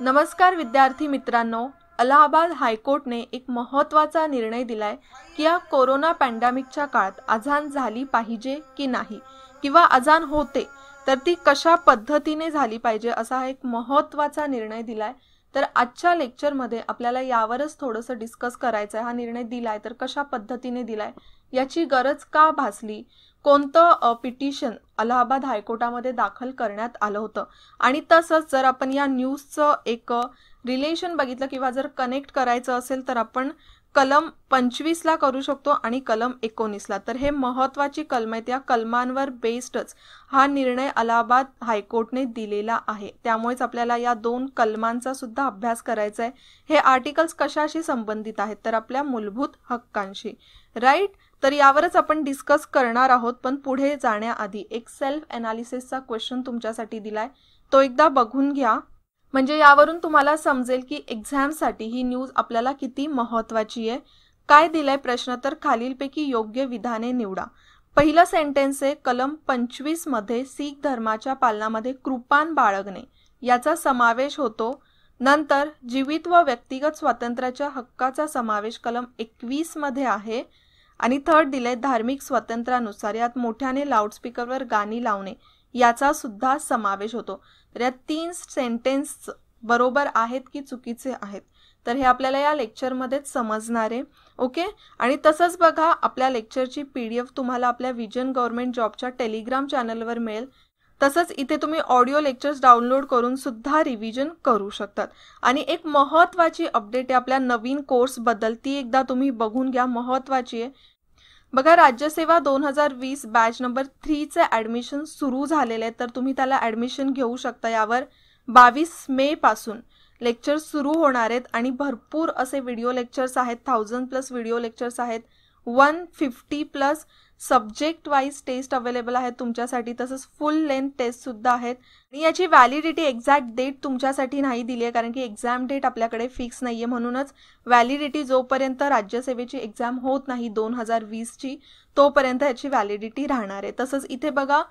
नमस्कार विद्यार्थी मित्रांनो, अलाहाबाद हायकोर्टने एक महत्त्वाचा निर्णय दिलाय की या कोरोना पॅन्डेमिकच्या काळात अजान झाली पाहिजे की नाही किंवा अजान होते तर ती कशा पद्धतीने झाली पाहिजे असा एक महत्त्वाचा निर्णय दिलाय। तर आजच्या लेक्चरमध्ये आपल्याला यावरच थोडंसं डिस्कस करायचं आहे। हा निर्णय दिलाय तर कशा पद्धतीने दिलाय, याची गरज का भासली, कोणतं पिटिशन अलाहाबाद हायकोर्टामध्ये दाखल करण्यात आलं होतं आणि तसंच जर आपण या न्यूजचं एक रिलेशन बघितलं किंवा जर कनेक्ट करायचं असेल तर आपण कलम 25 ला करू शकतो आणि कलम 19 ला। तर हे महत्त्वाची कलम आहेत, या कलमांवर बेस्डच हा निर्णय अलाहाबाद हायकोर्टने दिलेला आहे। त्यामुळेच आपल्याला या दोन कलमांचा सुद्धा अभ्यास करायचा आहे। हे आर्टिकल्स कशाशी संबंधित आहेत तर आपल्या मूलभूत हक्कांशी, राईट। तर यावरच आपण डिस्कस करणार आहोत, पण पुढे जाण्याआधी एक सेल्फ एनालिसिसचा क्वेश्चन तुमच्यासाठी दिलाय, तो एकदा बघून घ्या, म्हणजे यावरून तुम्हाला समजेल की एक्झामसाठी ही न्यूज आपल्याला किती महत्त्वाची आहे। काय दिलाय प्रश्न तर खालीलपैकी योग्य विधाने निवडा। पहिलं सेंटेन्स आहे, कलम 25 मध्ये शीख धर्माच्या पालनामध्ये कृपान बाळगणे याचा समावेश होतो। नंतर जीवित व व्यक्तिगत स्वातंत्र्याच्या हक्काचा समावेश कलम 21 मध्ये आहे। आणि थर्ड दिले, धार्मिक स्वातंत्र्यानुसार यात मोठ्याने लाऊडस्पीकरवर गाणी लावणे याचा सुद्धा समावेश होतो। तर या तीन सेंटेन्स बरोबर आहेत की चुकीचे आहेत तर हे आपल्याला या लेक्चरमध्येच समजणार आहे, ओके। आणि तसंच बघा, आपल्या लेक्चरची PDF तुम्हाला आपल्या विजन गव्हर्नमेंट जॉबच्या टेलिग्राम चॅनलवर मिळेल। तसंच इथे तुम्ही ऑडिओ लेक्चर्स डाउनलोड करून सुद्धा रिव्हिजन करू शकतात। आणि एक महत्त्वाची अपडेट आहे आपल्या नवीन कोर्स बद्दल, ती एकदा तुम्ही बघून घ्या, महत्त्वाची आहे। बघा, राज्यसेवा 2020 बॅच नंबर 3 चे ॲडमिशन सुरू झालेले आहे, तर तुम्ही त्याला ॲडमिशन घेऊ शकता। यावर 22 मे पासून लेक्चर सुरू होणार आहेत आणि भरपूर असे व्हिडिओ लेक्चर्स आहेत, 1000+ व्हिडिओ लेक्चर्स आहेत, 150+ सब्जेक्ट वाईज टेस्ट अवेलेबल आहेत तुमच्यासाठी, तसंच फुल लेंथ टेस्ट सुद्धा आहेत। आणि याची व्हॅलिडिटी एक्झॅक्ट डेट तुमच्यासाठी नाही दिली आहे, कारण की एक्झाम डेट आपल्याकडे फिक्स नाहीये, म्हणूनच व्हॅलिडिटी जोपर्यंत राज्यसेवेची एक्झाम होत नाही 2020 ची तोपर्यंत याची व्हॅलिडिटी राहणार आहे। तसंच इथे बघा,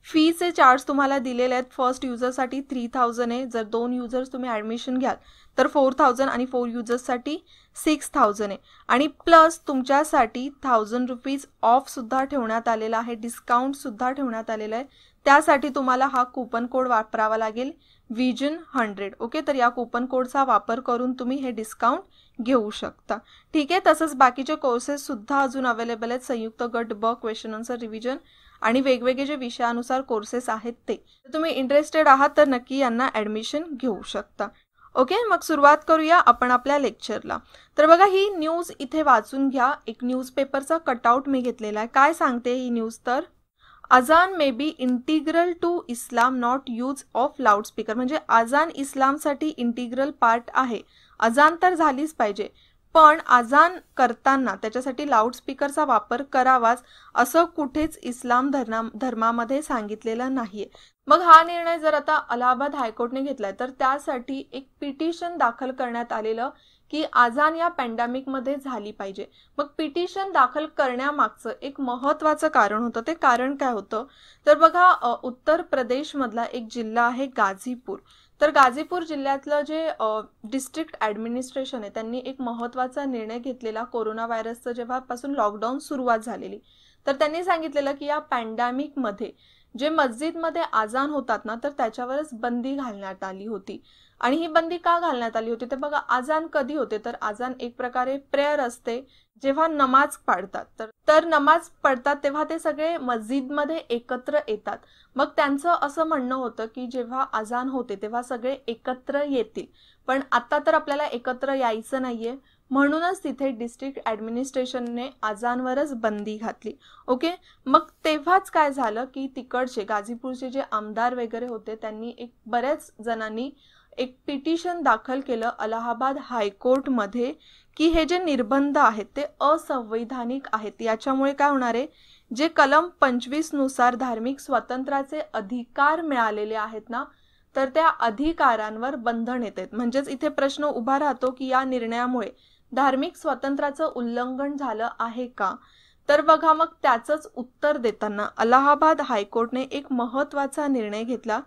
फीचे चार्ज तुम्हाला दिलेले आहेत। फर्स्ट युजरसाठी 3000 आहे, जर 2 युजर्स तुम्ही ॲडमिशन घ्याल तर 4000 आणि 4 युजर्ससाठी 6000 आहे। आणि प्लस तुमच्यासाठी 1000 रुपीज ऑफ सुद्धा ठेवण्यात आलेला आहे, डिस्काउंट सुद्धा ठेवण्यात आलेला आहे। त्यासाठी तुम्हाला हा कूपन कोड वापरावा लागेल, विजन 100, ओके। तर या कूपन कोडचा वापर करून तुम्ही हे डिस्काउंट घेऊ शकता, ठीक आहे। तसंच बाकीचे कोर्सेस सुद्धा अजून अवेलेबल आहेत, संयुक्त गट ब, क्वेश्चन आन्सर रिव्हिजन आणि वेगवेगळे जे विषयानुसार कोर्सेस आहेत ते। तुम्ही इंटरेस्टेड आहात तर नक्की यांना ॲडमिशन घेऊ शकता, ओके। मग सुरुवात करूया आपण आपल्या लेक्चरला। तर बघा, ही न्यूज इथे वाचून घ्या, एक न्यूजपेपरचा कटआउट मी घेतलेला आहे। काय सांगते ही न्यूज तर, अजान may be integral to Islam not use of loudspeaker, म्हणजे अजान इस्लामसाठी इंटिग्रल पार्ट आहे। अजान तर झालीच पाहिजे, पण अजान करताना त्याच्यासाठी लाऊडस्पीकरचा वापर करावाच असं कुठेच इस्लाम धर्मामध्ये सांगितलेलं नाहीये। मग हा निर्णय जर आता अलाहाबाद हायकोर्टने घेतलाय तर त्यासाठी एक पिटिशन दाखल करण्यात आलेलं की अजान या पॅन्डेमिकमध्ये झाली पाहिजे। मग पिटिशन दाखल करण्यामागचं एक महत्त्वाचं कारण होतं, ते कारण काय होतं तर बघा, उत्तर प्रदेशमधला एक जिल्हा आहे गाझीपूर। तर गाझीपूर जिल्ह्यातलं जे डिस्ट्रिक्ट ॲडमिनिस्ट्रेशन आहे त्यांनी एक महत्त्वाचा निर्णय घेतलेला, कोरोना व्हायरसचं जेव्हापासून लॉकडाऊन सुरुवात झालेली, तर त्यांनी सांगितलेलं की या पॅन्डेमिकमध्ये जे मस्जिदमध्ये अजान होतात ना, तर त्याच्यावरच बंदी घालण्यात आली होती। आणि ही बंदी का घालण्यात आली होती तर बघा, अजान कधी होते तर अजान एक प्रकारे प्रेयर असते, जेव्हा नमाज पढतात तर नमाज पढतात तेव्हा ते सगळे मस्जिदमध्ये एकत्र येतात। मग त्यांचं असं म्हणणं होतं की जेव्हा अजान होते तेव्हा सगळे एकत्र येतील, पण आता तर आपल्याला एकत्र यायचं नाहीये, म्हणूनच तिथे डिस्ट्रिक्ट ॲडमिनिस्ट्रेशनने अजानवरच बंदी घातली, ओके। मग तेव्हाच काय झालं की तिकडचे गाझीपूरचे जे आमदार वगैरे होते त्यांनी बऱ्याच जणांनी एक पिटिशन दाखल केलं अलाहाबाद हायकोर्टमध्ये की हे जे निर्बंध आहेत ते असंवैधानिक आहेत। याच्यामुळे काय होणार आहे, जे कलम 25 नुसार धार्मिक स्वातंत्र्याचे अधिकार मिळालेले आहेत ना, तर त्या अधिकारांवर बंधन येते। म्हणजेच इथे प्रश्न उभा राहतो की या निर्णयामुळे धार्मिक स्वातंत्र्याचं उल्लंघन झालं आहे का, तर बघा, मग त्याचंच उत्तर देताना अलाहाबाद हायकोर्टने एक महत्त्वाचा निर्णय घेतला।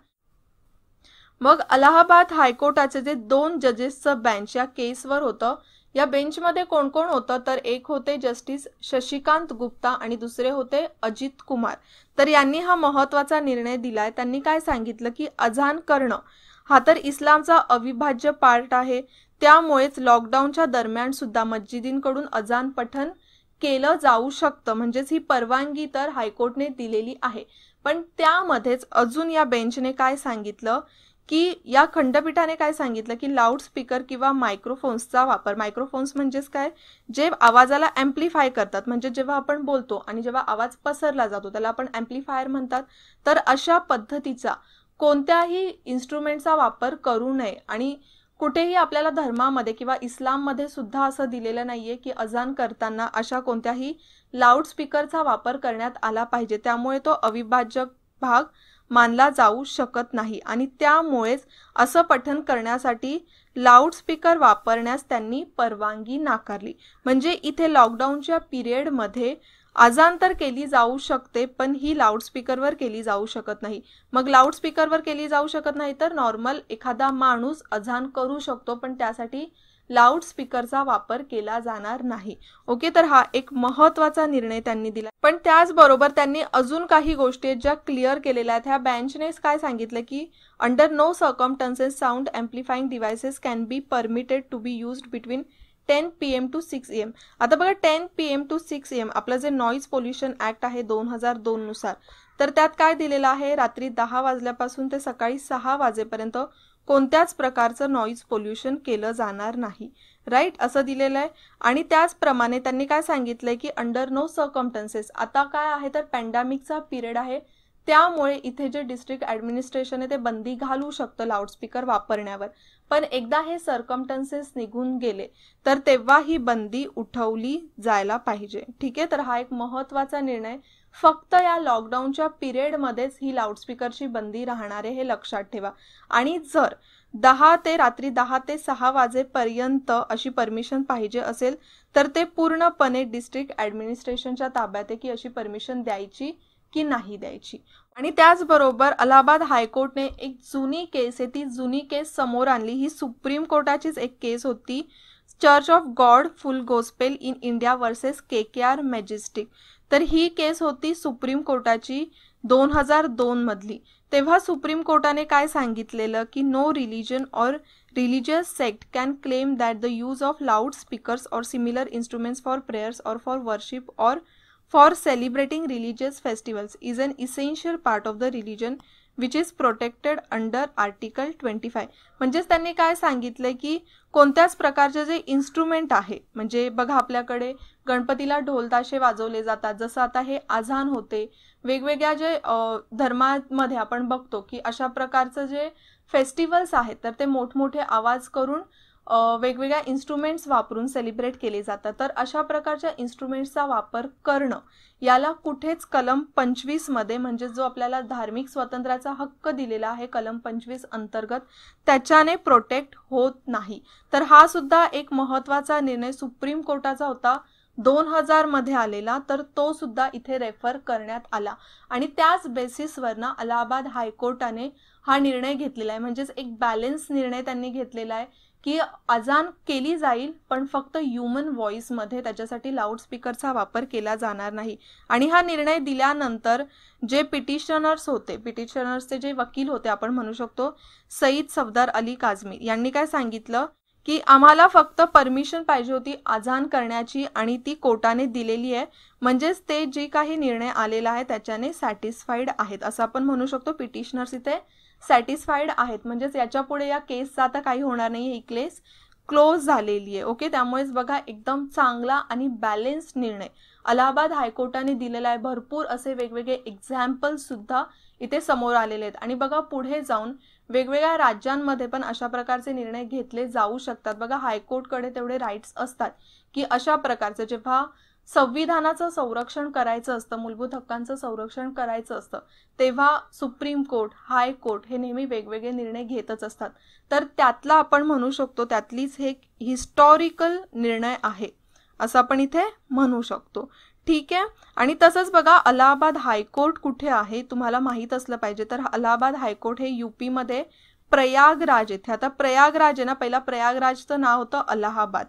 मग अलाहाबाद हायकोर्टाचे जे 2 जजेसचं बेंच या केसवर होतं, या बेंचमध्ये कोण कोण होतं तर एक होते जस्टिस शशिकांत गुप्ता आणि दुसरे होते अजित कुमार. तर यांनी हा महत्त्वाचा निर्णय दिलाय. त्यांनी काय सांगितलं की अजान करणं हा तर इस्लामचा अविभाज्य पार्ट आहे, त्यामुळेच लॉकडाऊनच्या दरम्यान सुद्धा मस्जिदींकडून अजान पठण केलं जाऊ शकतं, म्हणजेच ही परवानगी तर हायकोर्टने दिलेली आहे. पण त्यामध्येच अजून या बेंचने काय सांगितलं की या खंडपीठाने काय सांगितलं की लाऊडस्पीकर किंवा मायक्रोफोन्सचा वापर, मायक्रोफोन्स म्हणजेच काय, जे आवाजाला ॲम्प्लिफाय करतात, म्हणजे जेव्हा आपण बोलतो आणि जेव्हा आवाज पसरला जातो त्याला आपण ॲम्प्लिफायर म्हणतात, तर अशा पद्धतीचा कोणत्याही इन्स्ट्रुमेंटचा वापर करू नये. आणि कुठेही आपल्याला धर्मामध्ये किंवा इस्लाममध्ये सुद्धा असं दिलेलं नाहीये की अजान करताना अशा कोणत्याही लाऊडस्पीकरचा वापर करण्यात आला पाहिजे, त्यामुळे तो अविभाज्य भाग मानला जाऊ शकत नाही. आणि त्यामुळेच असं पठण करण्यासाठी लाऊडस्पीकर वापरण्यास त्यांनी परवानगी नाकारली. म्हणजे इथे लॉकडाऊनच्या पिरियडमध्ये अजान तर केली जाऊ शकते, पण ही लाऊडस्पीकरवर केली जाऊ शकत नाही. मग लाऊडस्पीकरवर केली जाऊ शकत नाही तर नॉर्मल एखादा माणूस अजान करू शकतो, पण त्यासाठी लाऊडस्पीकरचा वापर केला जाणार नाही. ओके, तर हा एक महत्त्वाचा निर्णय त्यांनी दिला. पण त्याचबरोबर त्यांनी अजून काही गोष्टी ज्या क्लिअर केलेल्या आहेत. ह्या बेंचने काय सांगितलं की under no circumstances sound amplifying devices can be permitted to be used between 10 PM to 6 AM. आता बघा 10 PM to 6 AM आपलं जे नॉईज पोल्युशन ॲक्ट आहे 2002 नुसार, तर त्यात काय दिलेलं आहे, रात्री 10 वाजल्यापासून ते सकाळी 6 वाजेपर्यंत कोणत्याच प्रकारचं नॉईज पोल्युशन केलं जाणार नाही, राईट, असं दिलेलं आहे. आणि त्याचप्रमाणे त्यांनी काय सांगितलंय की अंडर नो सर्कमस्टन्सेस, आता काय आहे तर पॅन्डेमिकचा पिरियड आहे, त्यामुळे इथे जे डिस्ट्रिक्ट ॲडमिनिस्ट्रेशन आहे ते बंदी घालू शकतं लाऊडस्पीकर वापरण्यावर. पण एकदा हे सर्कमस्टन्सेस निघून गेले तर तेव्हा ही बंदी उठवली जायला पाहिजे. ठीक आहे, तर हा एक महत्त्वाचा निर्णय. फक्त या लॉकडाऊनच्या पिरियडमध्येच ही लाऊडस्पीकरची बंदी राहणार आहे, हे लक्षात ठेवा. आणि जर रात्री 10 ते 6 वाजेपर्यंत अशी परमिशन पाहिजे असेल तर ते पूर्णपणे डिस्ट्रिक्ट ॲडमिनिस्ट्रेशनच्या ताब्यात आहे की अशी परमिशन द्यायची की नाही द्यायची. आणि त्याचबरोबर अलाहाबाद हायकोर्टने एक जुनी केस आहे, ती जुनी केस समोर आणली. ही सुप्रीम कोर्टाचीच एक केस होती, church of God full gospel in India versus KKR majestic. तर ही केस होती सुप्रीम कोर्टाची 2002 मधली. तेव्हा सुप्रीम कोर्टाने काय सांगितलेलं की no religion or religious sect can claim that the use of loud speakers or similar instruments for prayers or for worship or for celebrating religious festivals is an essential part of the religion which is protected under Article 25. म्हणजेच त्यांनी काय सांगितलंय की कोणत्याच प्रकारचे जे instrument आहे, म्हणजे बघा आपल्याकडे गणपतीला ढोल ताशे वाजवले जातात, जसं आता हे आजान होते, वेगवेगळ्या जे धर्मामध्ये आपण बघतो की अशा प्रकारचं जे फेस्टिवल्स आहेत तर ते मोठमोठे आवाज करून वेगवेगळ्या इन्स्ट्रुमेंट्स वापरून सेलिब्रेट केले जातात. तर अशा प्रकारच्या इन्स्ट्रुमेंट्सचा वापर करणं याला कुठेच कलम 25 मध्ये, म्हणजे जो आपल्याला धार्मिक स्वातंत्र्याचा हक्क दिलेला आहे कलम 25 अंतर्गत, त्याच्याने प्रोटेक्ट होत नाही. तर हा सुद्धा एक महत्त्वाचा निर्णय सुप्रीम कोर्टाचा होता 2000 मध्ये आलेला, तर तो सुद्धा इथे रेफर करण्यात आला. आणि त्याच बेसिसवरनं अलाहाबाद हायकोर्टाने हा निर्णय घेतलेला आहे. म्हणजेच एक बॅलन्स निर्णय त्यांनी घेतलेला आहे की अजान केली जाईल पण फक्त ह्युमन व्हॉइसमध्ये, त्याच्यासाठी लाऊडस्पीकरचा वापर केला जाणार नाही. आणि हा निर्णय दिल्यानंतर जे पिटिशनर्स होते, पिटिशनर्सचे जे वकील होते आपण म्हणू शकतो, सईद सफदर अली काझमी, यांनी काय सांगितलं की आम्हाला फक्त परमिशन पाहिजे होती अजान करण्याची आणि ती कोर्टाने दिलेली आहे, म्हणजेच ते जे काही निर्णय आलेला आहे त्याच्याने सॅटिस्फाईड आहेत असं आपण म्हणू शकतो. पिटिशनर्स इथे सॅटिस्फाईड आहेत, म्हणजेच याच्या पुढे या केसचा आता काही होणार नाही, ही केस क्लोज झालेली आहे. ओके, त्यामुळेच बघा एकदम चांगला आणि बॅलेन्स्ड निर्णय अलाहाबाद हायकोर्टाने दिलेला आहे. भरपूर असे वेगवेगळे एक्झाम्पल सुद्धा इथे समोर आलेले आहेत. आणि बघा पुढे जाऊन वेगवेगळ्या राज्यांमध्ये पण अशा प्रकारचे निर्णय घेतले जाऊ शकतात. बघा हायकोर्टकडे तेवढे राईट्स असतात की अशा प्रकारचं जेव्हा संविधानाचं संरक्षण करायचं असतं, मूलभूत हक्कांचं संरक्षण करायचं असतं, तेव्हा सुप्रीम कोर्ट, हायकोर्ट हे नेहमी वेगवेगळे निर्णय घेतच असतात. तर त्यातला आपण म्हणू शकतो त्यातलीच हे हिस्टॉरिकल निर्णय आहे असं आपण इथे म्हणू शकतो. ठीक आहे. आणि तसंच बघा अलाहाबाद हायकोर्ट कुठे आहे तुम्हाला माहीत असलं पाहिजे. तर अलाहाबाद हायकोर्ट हे UP मध्ये प्रयागराज येथे. आता प्रयागराज आहे ना, पहिला प्रयागराजचं नाव होतं अलाहाबाद,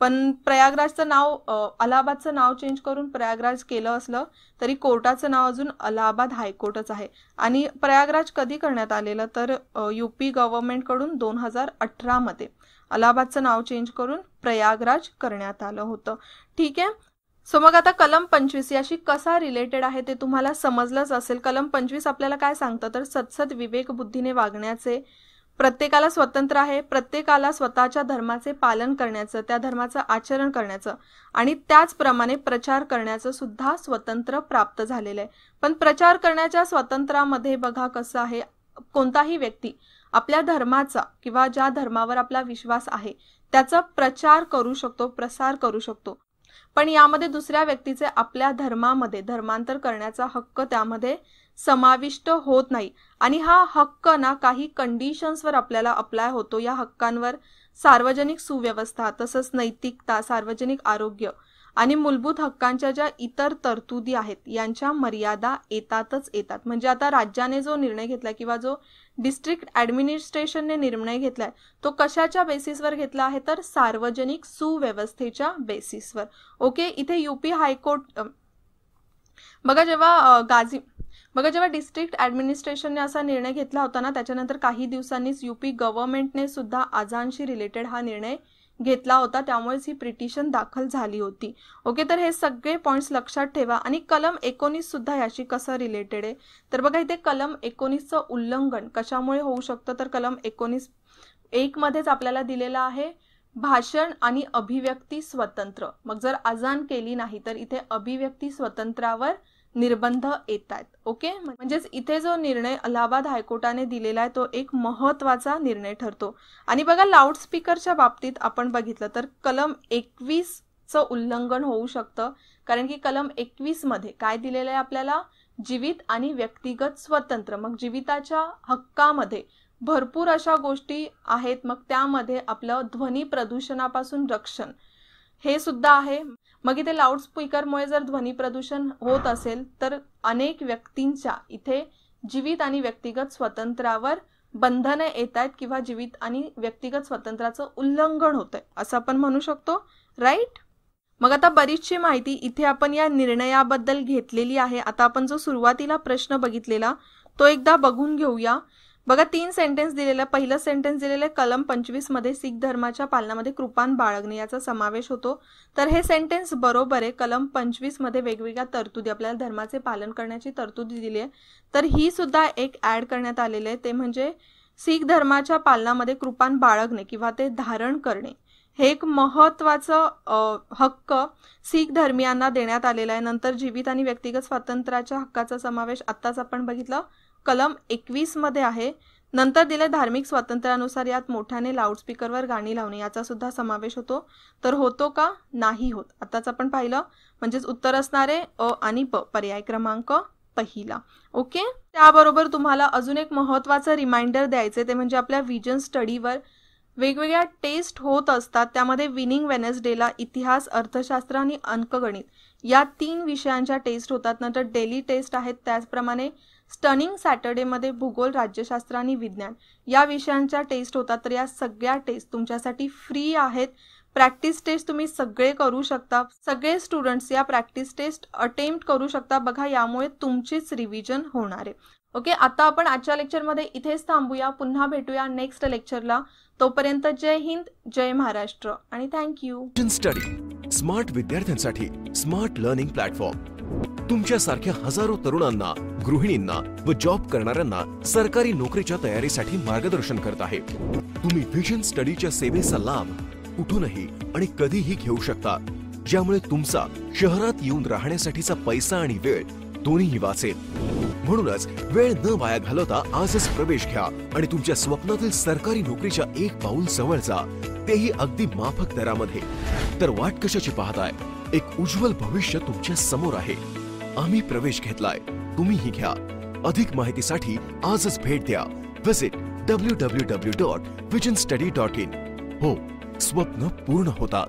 पण प्रयागराजचं नाव अलाहाबादचं नाव चेंज करून प्रयागराज केलं असलं तरी कोर्टाचं नाव अजून अलाहाबाद हायकोर्टच आहे. आणि प्रयागराज कधी करण्यात आलेलं तर यूपी गव्हर्नमेंटकडून 2018 मध्ये अलाहाबादचं नाव चेंज करून प्रयागराज करण्यात आलं होतं. ठीक आहे. सो मग आता कलम 25 याशी कसा रिलेटेड आहे ते तुम्हाला समजलंच असेल. कलम 25 आपल्याला काय सांगतं तर सत्सद विवेक बुद्धीने वागण्याचे, प्रत्येकाला स्वतंत्र आहे, प्रत्येकाला स्वतःच्या धर्माचे पालन करण्याचं, त्या धर्माचं आचरण करण्याचं आणि त्याचप्रमाणे प्रचार करण्याचं सुद्धा स्वातंत्र्य प्राप्त झालेलं आहे. पण प्रचार करण्याच्या स्वातंत्र्यामध्ये बघा कसं आहे, कोणताही व्यक्ती आपल्या धर्माचा किंवा ज्या धर्मावर आपला विश्वास आहे त्याचा प्रचार करू शकतो, प्रसार करू शकतो, पण यामध्ये दुसऱ्या व्यक्तीचे आपल्या धर्मामध्ये धर्मांतर करण्याचा हक्क त्यामध्ये समाविष्ट होत नाही. आणि हा हक्क ना काही कंडिशन्सवर आपल्याला अप्लाय होतो. या हक्कांवर सार्वजनिक सुव्यवस्था, तसंच नैतिकता, सार्वजनिक आरोग्य आणि मूलभूत हक्कांच्या ज्या इतर तरतुदी आहेत यांच्या मर्यादा येतातच येतात. म्हणजे आता राज्याने जो निर्णय घेतलाय किंवा जो डिस्ट्रिक्ट ॲडमिनिस्ट्रेशनने निर्णय घेतलाय तो कशाच्या बेसिसवर घेतला आहे तर सार्वजनिक सुव्यवस्थेच्या बेसिसवर. ओके. इथे यूपी हायकोर्ट बघा जेव्हा डिस्ट्रिक्ट ॲडमिनिस्ट्रेशनने असा निर्णय घेतला होता ना, त्याच्यानंतर काही दिवसांनीच यूपी गव्हर्नमेंटने सुद्धा अजानशी रिलेटेड हा निर्णय घेतला होता, त्यामुळेच ही पिटिशन दाखल झाली होती. ओके. तर हे सगळे पॉइंट्स लक्षात ठेवा. आणि कलम 19 सुद्धा याशी कसं रिलेटेड आहे तर बघा इथे कलम 19चं उल्लंघन कशामुळे होऊ शकतं तर कलम 19(1) मध्येच आपल्याला दिलेलं आहे भाषण आणि अभिव्यक्ती स्वतंत्र. मग जर अजान केली नाही तर इथे अभिव्यक्ती स्वतंत्रावर निर्बंध येत आहेत. ओके. म्हणजेच इथे जो निर्णय अलाहाबाद हायकोर्टाने दिलेला आहे तो एक महत्त्वाचा निर्णय ठरतो. आणि बघा लाऊडस्पीकरच्या बाबतीत आपण बघितलं तर कलम 21चं उल्लंघन होऊ शकतं, कारण की कलम 21 मध्ये काय दिलेलं आहे आपल्याला, जीवित आणि व्यक्तिगत स्वतंत्र. मग जीविताच्या हक्कामध्ये भरपूर अशा गोष्टी आहेत, मग त्यामध्ये आपलं ध्वनी प्रदूषणापासून रक्षण हे सुद्धा आहे. मग इथे लाऊडस्पीकरमुळे जर ध्वनी प्रदूषण होत असेल तर अनेक व्यक्तींच्या इथे जीवित आणि व्यक्तिगत स्वातंत्र्यावर बंधने येत आहेत किंवा जीवित आणि व्यक्तिगत स्वातंत्र्याचं उल्लंघन होतंय असं आपण म्हणू शकतो. राईट. मग आता बरीचशी माहिती इथे आपण या निर्णयाबद्दल घेतलेली आहे. आता आपण जो सुरुवातीला प्रश्न बघितलेला तो एकदा बघून घेऊया. बघा 3 सेंटेन्स दिलेलं. पहिलं सेंटेन्स दिलेलं आहे कलम 25 मध्ये शीख धर्माच्या पालनामध्ये कृपान बाळगणे याचा समावेश होतो. तर हे सेंटेन्स बरोबर आहे. कलम 25 मध्ये वेगवेगळ्या तरतुदी आपल्याला धर्माचे पालन करण्याची तरतुदी दिली आहे, तर ही सुद्धा एक ऍड करण्यात आलेले आहे. ते म्हणजे शीख धर्माच्या पालनामध्ये कृपान बाळगणे किंवा ते धारण करणे हे एक महत्त्वाचं हक्क शीख धर्मियांना देण्यात आलेला आहे. नंतर जीवित आणि व्यक्तिगत स्वातंत्र्याच्या हक्काचा समावेश आत्ताच आपण बघितलं कलम 21 मध्ये आहे. नंतर दिले धार्मिक स्वातंत्र्यानुसार यात मोठ्याने लाऊडस्पीकरवर गाणी लावणे याचा सुद्धा समावेश होतो. तर होतो का, नाही होत. आताच आपण पाहिलं. म्हणजेच उत्तर असणारे अ आणि ब, पर्याय क्रमांक पहिला. ओके. त्याबरोबर तुम्हाला अजून एक महत्त्वाचं रिमाइंडर द्यायचे ते म्हणजे आपल्या विजन स्टडीवर वेगवेगळ्या टेस्ट होत असतात. त्यामध्ये विनिंग वेनेसडेला इतिहास, अर्थशास्त्र आणि अंकगणित या 3 विषयांच्या टेस्ट होतात. नंतर डेली टेस्ट आहेत. त्याचप्रमाणे स्टनिंग सॅटर्डेमध्ये भूगोल, राज्यशास्त्र आणि विज्ञान या विषयांच्या टेस्ट होतात. तर या सगळ्या टेस्ट तुमच्यासाठी फ्री आहेत. प्रॅक्टिस टेस्ट तुम्ही सगळे करू शकता. सगळे स्टुडंट्स या प्रॅक्टिस टेस्ट अटेम्प्ट करू शकता. बघा यामुळे तुमचीच रिव्हिजन होणार आहे. ओके. आता आपण आजच्या लेक्चरमध्ये इथेच थांबूया. पुन्हा भेटूया नेक्स्ट लेक्चरला. तोपर्यंत जय हिंद, जय महाराष्ट्र आणि थँक्यू. स्टडी स्मार्ट विद्यार्थ्यांसाठी स्मार्ट लर्निंग प्लॅटफॉर्म तुमच्यासारख्या हजारो तरुणांना, गृहिणींना व जॉब करणाऱ्यांना सरकारी नोकरीच्या तयारीसाठी मार्गदर्शन करत आहे. तुम्ही विजन स्टडीच्या सेवेचा लाभ कुठूनही आणि कधीही घेऊ शकता, ज्यामुळे तुमचा शहरात येऊन राहण्यासाठीचा पैसा आणि वेळ दोन्हीही वाचेल. म्हणूनच वेळ न वाया घालवता आजच प्रवेश घ्या आणि तुमच्या स्वप्नातील सरकारी नोकरीच्या एक पाऊल जवळ जा, तेही अगदी माफक दरामध्ये. तर वाट कशाची पाहताय? एक उज्ज्वल भविष्य तुमच्या समोर आहे. आम्ही प्रवेश घेतलाय, तुम्हीही घ्या. अधिक माहितीसाठी आजच भेट द्या. Visit www.visionstudy.in. हो, स्वप्न पूर्ण होतात.